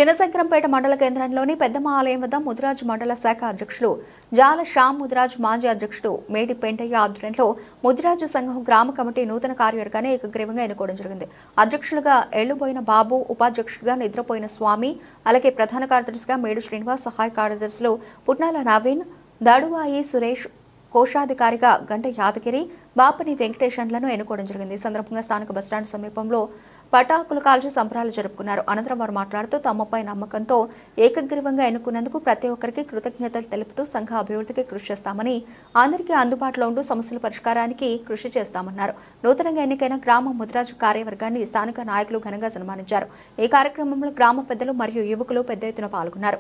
చిన్నశంకరంపేట మండల కేంద్రంలోని పెద్దమ్మ ఆలయం వద్ద ముదిరాజు మండల శాఖ అధ్యక్షులు జాల శ్యామ్ ముదిరాజు మాజీ అధ్యక్షుడు మేడి పెంటయ్య ఆధ్వర్యంలో ముదిరాజు సంఘం గ్రామ కమిటీ నూతన కార్యవర్గాన్ని ఏకగ్రీవంగా ఎన్నుకోవడం జరిగింది. అధ్యక్షులుగా ఎళ్లుబోయిన బాబు, ఉపాధ్యక్షుడిగా నిద్రపోయిన స్వామి, అలాగే ప్రధాన కార్యదర్శిగా మేడు శ్రీనివాస్, సహాయ కార్యదర్శులు పుట్నాల నవీన్, దడువాయి సురేష్, కోశాధికారిగా గంట యాదగిరి, బాపని వెంకటేశన్లను ఎన్నుకోవడం జరిగింది. ఈ సందర్భంగా స్థానిక బస్టాండ్ సమీపంలో పటాకులు కాల్చి సంబరాలు జరుపుకున్నారు. అనంతరం వారు మాట్లాడుతూ తమపై నమ్మకంతో ఏకగ్రీవంగా ఎన్నుకున్నందుకు ప్రతి ఒక్కరికి కృతజ్ఞతలు తెలుపుతూ సంఘ అభివృద్ధికి కృషి చేస్తామని, అందరికీ అందుబాటులో ఉంటూ సమస్యల పరిష్కారానికి కృషి చేస్తామన్నారు. నూతనంగా ఎన్నికైన గ్రామ ముదిరాజు కార్యవర్గాన్ని స్థానిక నాయకులు ఘనంగా సన్మానించారు. ఈ కార్యక్రమంలో గ్రామ పెద్దలు మరియు యువకులు పెద్ద ఎత్తున పాల్గొన్నారు.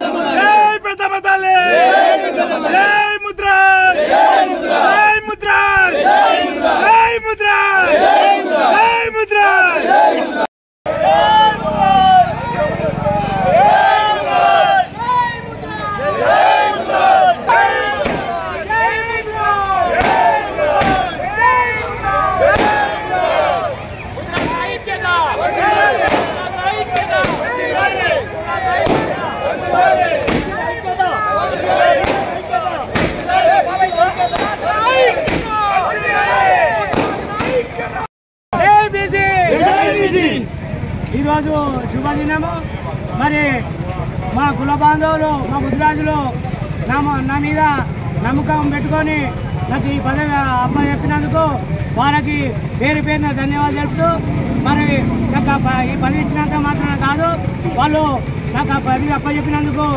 ఈరోజు శుభదినము. మరి మా కుల బాంధవులు, మా ముదిరాజులు నా మీద నమ్మకం పెట్టుకొని నాకు ఈ పదవి అప్పచెప్పినందుకు వారికి పేరు పేరున ధన్యవాదాలు తెలుపుతూ, మరి నాకు ఈ పదవి ఇచ్చినంత మాత్రమే కాదు, వాళ్ళు నాకు ఆ పదవి అప్పచెప్పినందుకు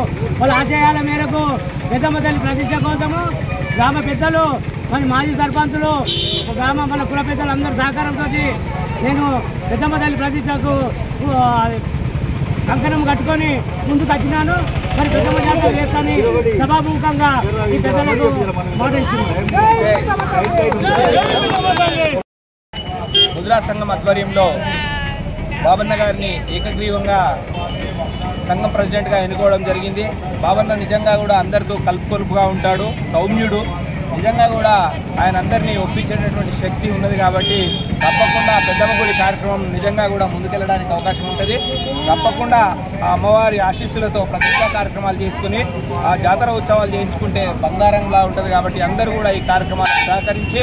వాళ్ళ ఆశయాల మేరకు పెద్దమ్మ తల్లి ప్రతిష్ట కోసము గ్రామ పెద్దలు, మరి మాజీ సర్పంచులు, గ్రామ మన కుల పెద్దలు అందరి సహకారంతో నేను పెద్దమ్మ తల్లి ప్రతిష్టకు కంకణం కట్టుకొని ముందుకు వచ్చినాను. మరి పెద్దమ్మ జాతర చేస్తాను సభాముఖంగా ఈ పెద్దలకు మాట ఇస్తున్నాను. ముదిరాజ్ సంఘం ఆధ్వర్యంలో బాబన్న గారిని ఏకగ్రీవంగా సంఘం ప్రెసిడెంట్గా ఎన్నుకోవడం జరిగింది. బాబన్న నిజంగా కూడా అందరితో కలుపుకొలుపుగా ఉంటాడు, సౌమ్యుడు. నిజంగా కూడా ఆయన అందరినీ ఒప్పించేటటువంటి శక్తి ఉన్నది కాబట్టి తప్పకుండా పెద్దమ్మ గుడి కార్యక్రమం నిజంగా కూడా ముందుకెళ్ళడానికి అవకాశం ఉంటుంది. తప్పకుండా ఆ అమ్మవారి ఆశీస్సులతో ప్రతిష్టా కార్యక్రమాలు చేసుకుని ఆ జాతర ఉత్సవాలు చేయించుకుంటే బంగారంలా ఉంటుంది. కాబట్టి అందరూ కూడా ఈ కార్యక్రమాన్ని సహకరించి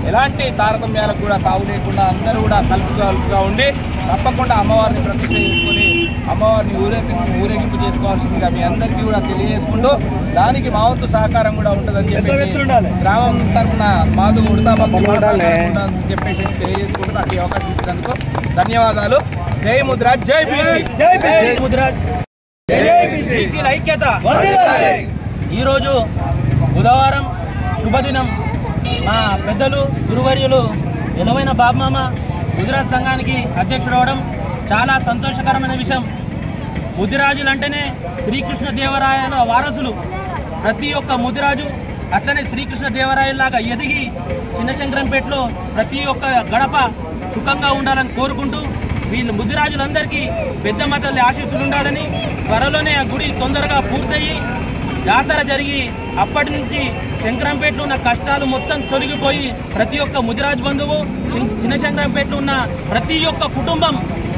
ఎలాంటి తారతమ్యాలకు కూడా తావు లేకుండా అందరూ కూడా కలుపుగా ఉండి తప్పకుండా అమ్మవారిని ప్రతిష్ట చేసుకుని అమ్మవారిని ఊరేగింపు చేసుకోవాల్సిందిగా మీ అందరికీ కూడా తెలియజేసుకుంటూ దానికి మా వంతు సహకారం కూడా ఉంటుందని చెప్పేసి గ్రామం తరఫున మాధు ఉంటుందని చెప్పేసి తెలియజేసుకుంటూ నాకు ఈ అవకాశం ఇచ్చినందుకు ధన్యవాదాలు. జై ముదిరాజ్, జై బీసీ, జై ముదిరాజ్, బీసీల ఐక్యత. ఈరోజు బుధవారం శుభదినం. మా పెద్దలు గురువర్యులు ఎలవైన బాబమామ ముదిరాజ్ సంఘానికి అధ్యక్షుడు అవడం చాలా సంతోషకరమైన విషయం. ముదిరాజులంటేనే శ్రీకృష్ణ దేవరాయల వారసులు. ప్రతి ఒక్క ముదిరాజు అట్లనే శ్రీకృష్ణ దేవరాయల్లాగా ఎదిగి చిన్నశంకరంపేటలో ప్రతి ఒక్క గడప సుఖంగా ఉండాలని కోరుకుంటూ వీళ్ళు ముదిరాజులందరికీ పెద్దమ్మ తల్లి ఆశీస్సులు ఉండాలని, త్వరలోనే ఆ గుడి తొందరగా పూర్తయ్యి జాతర జరిగి అప్పటి నుంచి శంకరంపేటలో ఉన్న కష్టాలు మొత్తం తొలగిపోయి ప్రతి ఒక్క ముదిరాజు బంధువు, చిన్నశంకరంపేటలో ఉన్న ప్రతి ఒక్క కుటుంబం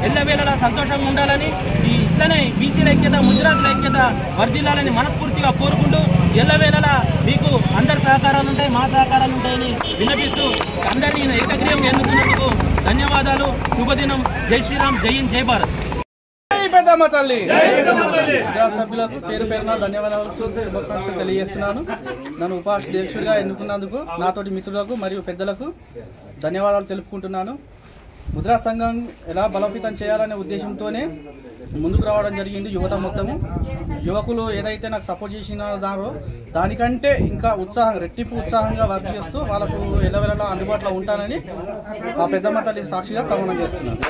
ఎల్లవేళలా సంతోషంగా ఉండాలని, ఇట్లనే బీసీల ఐక్యత, ముదిరాజుల ఐక్యత వర్ధిల్లాలని మనస్ఫూర్తిగా కోరుకుంటూ ఎల్లవేళలా మీకు అందరి సహకారాలు ఉంటాయి, మా సహకారాలు ఉంటాయని విన్నపిస్తూ అందరినీ ఏకగ్రీవంగా ఎన్నుకున్నందుకు ధన్యవాదాలు. శుభదినం. జై శ్రీరామ్, జై హింద్, జై భారత్. పెద్దమ్మ తల్లి సభ్యులకు పేరు పేరున ధన్యవాదాలు శుభాకాంక్షలు తెలియజేస్తున్నాను. నన్ను ఉపాధ్యక్షుడిగా ఎన్నుకున్నందుకు నాతోటి మిత్రులకు మరియు పెద్దలకు ధన్యవాదాలు తెలుపుకుంటున్నాను. ముద్రా సంఘం ఎలా బలోపేతం చేయాలనే ఉద్దేశంతోనే ముందుకు రావడం జరిగింది. యువత మొత్తము యువకులు ఏదైతే నాకు సపోర్ట్ చేసిన దానికంటే ఇంకా రెట్టింపు ఉత్సాహంగా వర్క్ చేస్తూ వాళ్ళకు ఎల్లవెల్లలా అందుబాటులో ఉంటానని ఆ పెద్దమ్మ తల్లి సాక్షిగా ప్రమాణం చేస్తున్నాను.